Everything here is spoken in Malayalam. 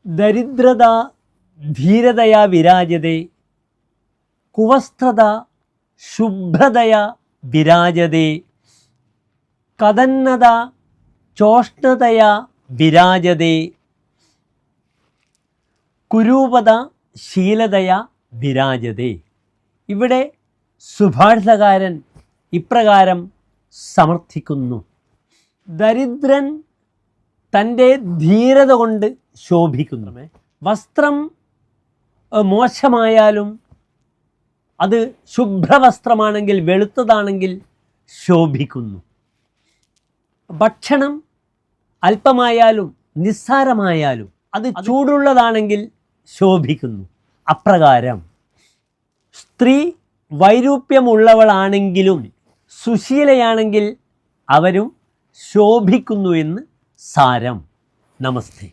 ദരിദ്രത ധീരതയാ വിരാജതേ, കുവസ്ത്രത ശുഭ്രതയാ വിരാജതേ, കദന്നത ചോഷ്ണതയാ വിരാജതേ, കുരൂപത ശീലതയാ വിരാജതേ. ഇവിടെ സുഭാഷിതകാരൻ ഇപ്രകാരം സമർത്ഥിക്കുന്നു: ദരിദ്രൻ തൻ്റെ ധീരത കൊണ്ട് ശോഭിക്കുന്നു. വസ്ത്രം മോശമായാലും അത് ശുഭ്രവസ്ത്രമാണെങ്കിൽ, വെളുത്തതാണെങ്കിൽ ശോഭിക്കുന്നു. ഭക്ഷണം അല്പമായാലും നിസ്സാരമായാലും അത് ചൂടുള്ളതാണെങ്കിൽ ശോഭിക്കുന്നു. അപ്രകാരം സ്ത്രീ വൈരൂപ്യമുള്ളവളാണെങ്കിലും സുശീലയാണെങ്കിൽ അവരും ശോഭിക്കുന്നു എന്ന് സാരം. നമസ്തേ.